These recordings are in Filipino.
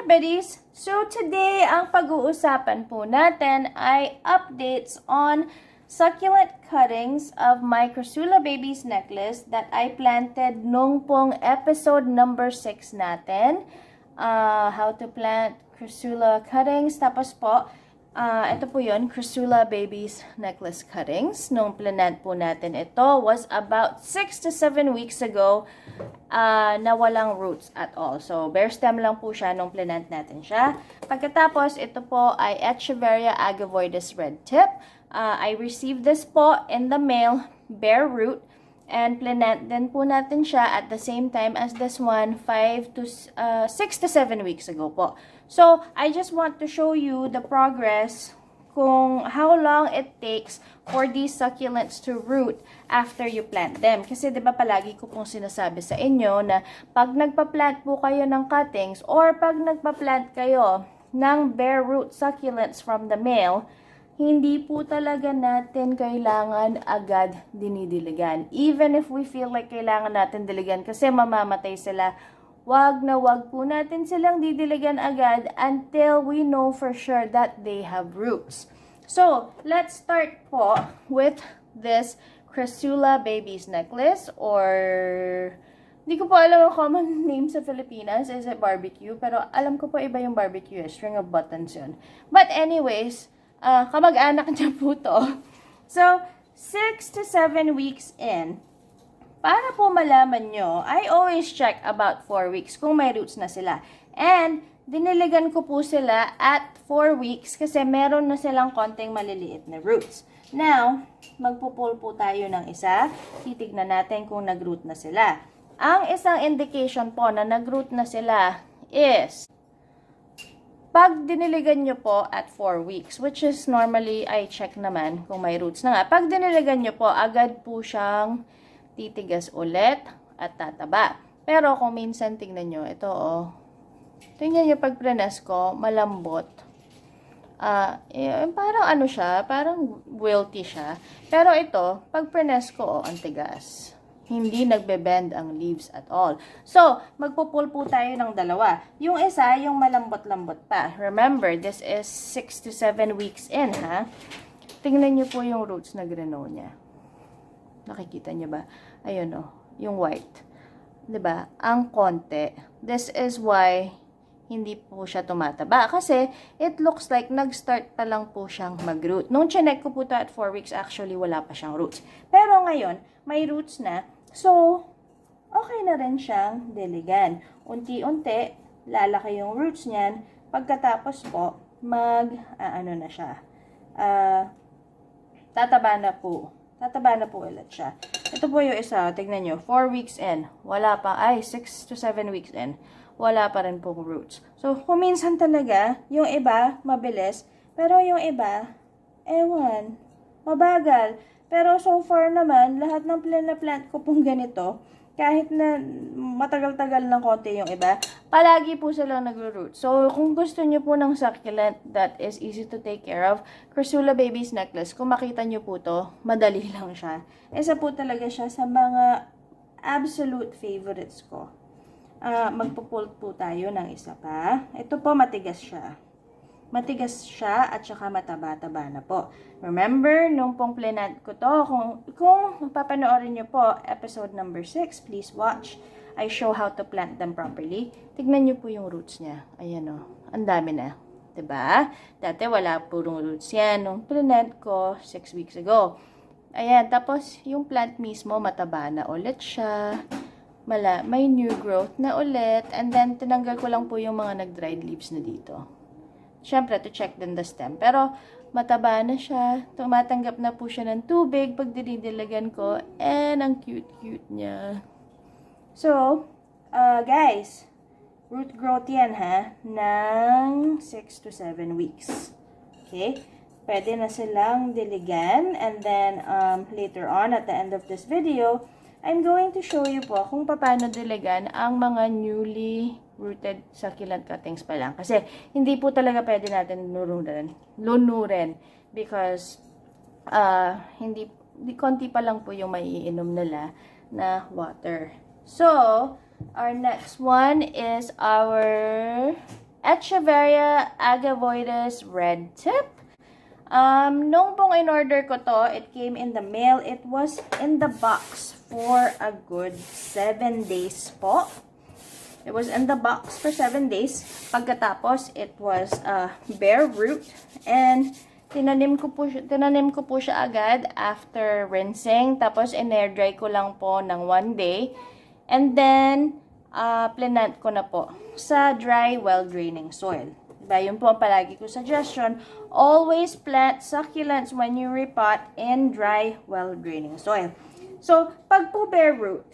buddies! So today, ang pag-uusapan po natin ay updates on succulent cuttings of my Crassula Babies necklace that I planted nung pong episode number 6 natin. How to plant Crassula cuttings. Tapos po, ito po yun, Crassula Babies necklace cuttings. Nung plant po natin ito was about 6 to 7 weeks ago na walang roots at all. So, bare stem lang po siya nung plant natin siya. Pagkatapos, ito po ay Echeveria agavoides red tip. I received this po in the mail, bare root. And plant din po natin siya at the same time as this one, 6 to 7 weeks ago po. So, I just want to show you the progress kung how long it takes for these succulents to root after you plant them. Kasi 'di ba palagi ko pong sinasabi sa inyo na pag nagpa-plant po kayo ng cuttings or pag nagpa-plant kayo ng bare root succulents from the mail, hindi po talaga natin kailangan agad dinidiligan. Even if we feel like kailangan natin diligan kasi mamamatay sila, wag na wag po natin silang didiligan agad until we know for sure that they have roots. So, let's start po with this Crassula Babies necklace or hindi ko po alam ang common name sa Pilipinas. Is it barbecue? Pero alam ko po iba yung barbecue. String of buttons yun. But anyways, kamag-anak niya po to. So, 6 to 7 weeks in, para po malaman nyo, I always check about 4 weeks kung may roots na sila. And, diniligan ko po sila at 4 weeks kasi meron na silang konting maliliit na roots. Now, magpupul po tayo ng isa. Titignan natin kung nag-root na sila. Ang isang indication po na nag-root na sila is pag diniligan nyo po at 4 weeks, which is normally, I check naman kung may roots na nga. Pag diniligan nyo po, agad po siyang titigas ulit at tataba. Pero kung minsan, tingnan nyo, ito tingnan nyo pag prines ko, malambot. Parang ano siya, parang wilty siya. Pero ito, pag prines ko, ang tigas. Hindi nagbe-bend ang leaves at all. So, magpupul po tayo ng dalawa. Yung isa, yung malambot-lambot pa. Remember, this is 6 to 7 weeks in, ha? Tingnan nyo po yung roots na grano niya. Nakikita nyo ba? Ayun yung white. 'Di ba? Ang konti. This is why hindi po siya tumataba. Kasi, it looks like nag-start pa lang po siyang mag-root. Nung chinek ko po ito at 4 weeks, actually, wala pa siyang roots. Pero ngayon, may roots na. So, okay na rin siyang diligan. Unti-unti, lalaki yung roots niyan. Pagkatapos po, ano na siya. Tataba na po. Tataba na po ulit siya. Ito po yung isa, tignan nyo, 4 weeks in, wala pa, 6 to 7 weeks in, wala pa rin pong roots. So, kung minsan talaga, yung iba, mabilis, pero yung iba, ewan, mabagal. Pero so far naman, lahat ng plant ko pong ganito, kahit na matagal-tagal ng konti yung iba, palagi po silang nagro-root. So, kung gusto nyo po ng succulent that is easy to take care of, Crassula Babies necklace, kung makita nyo po to, madali lang siya. Isa po talaga siya sa mga absolute favorites ko. Magpupul po tayo ng isa pa. Ito po, matigas siya. Matigas siya at saka mataba-taba na po. Remember, nung pong plinant ko to, kung papanoorin nyo po, episode number 6, please watch. I show how to plant them properly. Tignan nyo po yung roots niya. Ayan ang dami na. 'Di ba? Dati wala purong roots yan. Nung plinant ko, 6 weeks ago. Ayan, tapos yung plant mismo, mataba na ulit siya. May new growth na ulit. And then, tinanggal ko lang po yung mga nag-dried leaves na dito. Siyempre, to check din the stem. Pero, mataba na siya. Tumatanggap na po siya ng tubig pag dinidilagan ko. And, ang cute-cute niya. So, guys, root growth yan, ha? Ng 6 to 7 weeks. Okay? Pwede na silang diligan. And then, later on, at the end of this video, I'm going to show you po kung paano diligan ang mga newly rooted succulent cuttings pa lang. Kasi, hindi po talaga pwede natin lunurin. Because, konti pa lang po yung maiinom nila na water. So, our next one is our Echeveria agavoides red tip. Nung pong in-order ko to, it came in the mail. It was in the box for a good 7 days po. It was in the box for 7 days. Pagkatapos, it was bare root. And tinanim ko po siya agad after rinsing. Tapos, in-air dry ko lang po ng 1 day. And then, plant ko na po sa dry, well-draining soil. Diba? Yun po ang palagi ko suggestion. Always plant succulents when you repot in dry, well-draining soil. So, pag po bare root,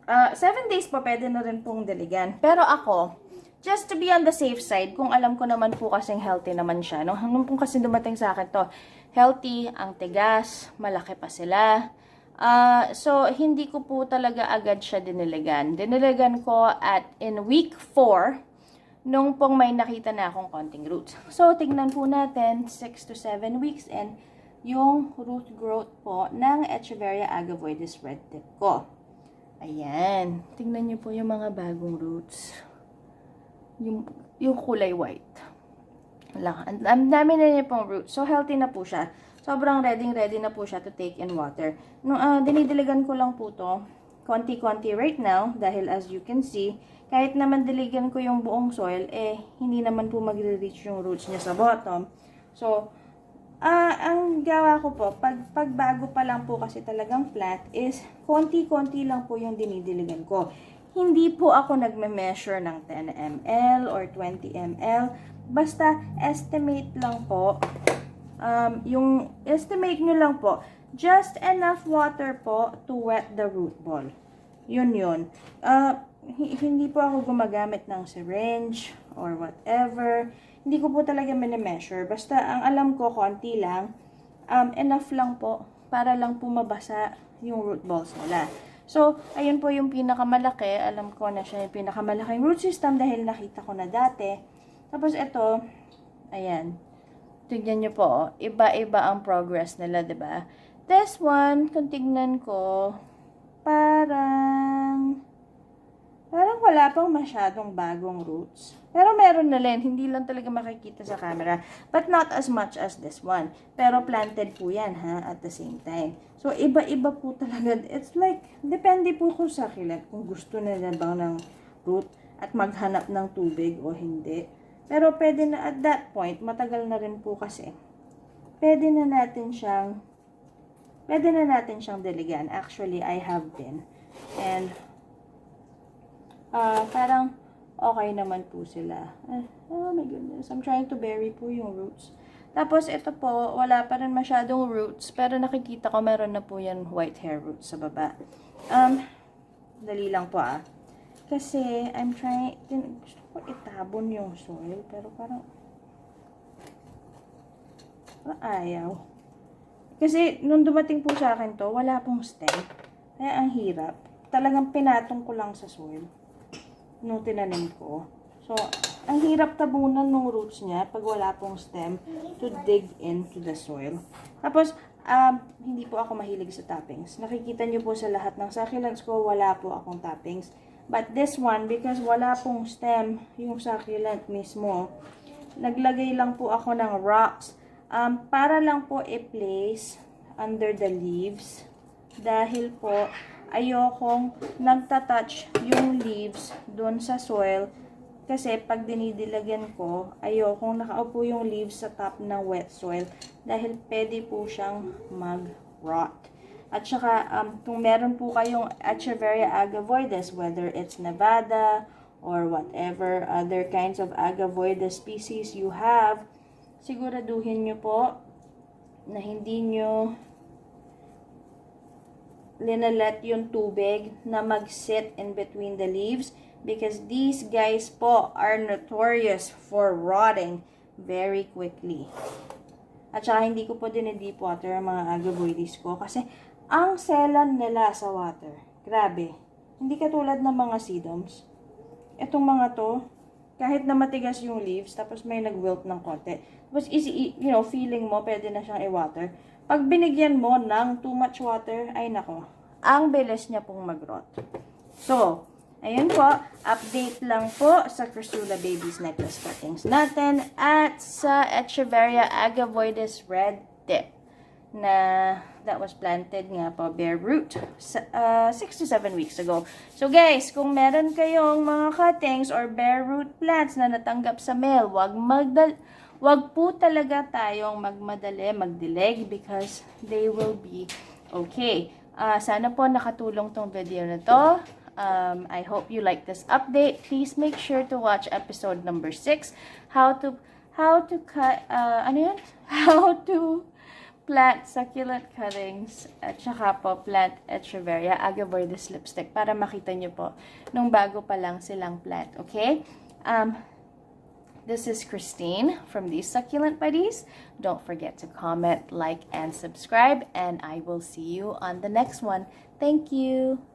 7 days po pwede na rin pong diligan. Pero ako, just to be on the safe side, kung alam ko naman po kasing healthy naman siya. Nung po kasi dumating sa akin to, healthy, ang tigas, malaki pa sila. So, hindi ko po talaga agad siya diniligan. Diniligan ko in week 4, nung pong may nakita na akong konting roots. So, tignan po natin, 6 to 7 weeks in, yung root growth po ng Echeveria agavoides red tip ko. Ayan. Tignan nyo po yung mga bagong roots. Yung kulay white. Wala. Ang dami na niya pong roots. So, healthy na po siya. Sobrang ready na po siya to take in water. Dinidiligan ko lang po to. Konti-konti right now. Dahil as you can see, kahit naman diligan ko yung buong soil, hindi naman po magre-reach yung roots niya sa bottom. So, ang gawa ko po, pag bago pa lang po kasi talagang plant is, konti-konti lang po yung dinidiligan ko. Hindi po ako nagme-measure ng 10 ml or 20 ml. Basta, estimate lang po. Yung estimate nyo lang po, just enough water po to wet the root ball. Yun. Hindi po ako gumagamit ng syringe or whatever. Hindi ko po talaga mini-measure. Basta, ang alam ko, konti lang. Enough lang po para lang po mabasa yung root balls nila. So, ayun po yung pinakamalaki. Alam ko na siya yung pinakamalaking root system dahil nakita ko na dati. Tapos ito, ayan. Tignan nyo po, iba-iba ang progress nila, diba? This one, kung tignan ko, parang wala pang masyadong bagong roots. Pero meron na rin, hindi lang talaga makikita sa camera. But not as much as this one. Pero planted po yan, at the same time. So, iba-iba po talaga. It's like, depende po kung succulent, kung gusto nila ba ng root at maghanap ng tubig o hindi. Pero pwede na at that point, matagal na rin po kasi. Pwede na natin siyang diligan. Actually, I have been. And, parang okay naman po sila. Oh my goodness, I'm trying to bury po yung roots. Tapos, ito po, wala pa rin masyadong roots. Pero nakikita ko, meron na po yan white hair roots sa baba. Dali lang po Kasi, gusto ko itabon yung soil, pero parang ayaw. Kasi, nung dumating po sa akin to, wala pong stem. Kaya, ang hirap. Talagang pinatong ko lang sa soil nung tinanim ko. So, ang hirap tabunan ng roots niya pag wala pong stem to dig into the soil. Tapos, hindi po ako mahilig sa toppings. Nakikita niyo po sa lahat ng succulents ko, wala po akong toppings. But this one, because wala pong stem yung succulent mismo, naglagay lang po ako ng rocks para lang po i-place under the leaves. Dahil po, ayokong nagtatouch yung leaves dun sa soil. Kasi pag dinidilagan ko, ayokong nakaupo yung leaves sa top ng wet soil. Dahil pwede po siyang mag-rot. At saka, kung meron po kayong Echeveria agavoides, whether it's Nevada or whatever other kinds of agavoides species you have, siguraduhin nyo po na hindi nyo linalet yung tubig na mag-sit in between the leaves because these guys po are notorious for rotting very quickly. At saka hindi ko po din-deep water ang mga agavoides ko kasi ang selan nila sa water, grabe. Hindi katulad ng mga sedums. Itong mga to, kahit na matigas yung leaves, tapos may nag-wilt ng konti. Tapos, feeling mo, pwede na siyang i-water. Pag binigyan mo ng too much water, ay nako, ang bilis niya pong mag-rot. So, Ayun po, update lang po sa Crassula Babies necklace cuttings natin at sa Echeveria agavoides red tip na that was planted nga po bare root 6 to 7 weeks ago. So guys, kung meron kayong mga cuttings or bare root plants na natanggap sa mail, wag po talaga tayong magdilig because they will be okay. Sana po nakatulong tong video na to. I hope you like this update. Please make sure to watch episode number 6, how to cut how to plant succulent cuttings at saka po plant Echeveria agavoides lipstick para makita nyo po nung bago pa lang silang plant. Okay? This is Christine from these Succulent Buddies. Don't forget to comment, like, and subscribe, and I will see you on the next one. Thank you.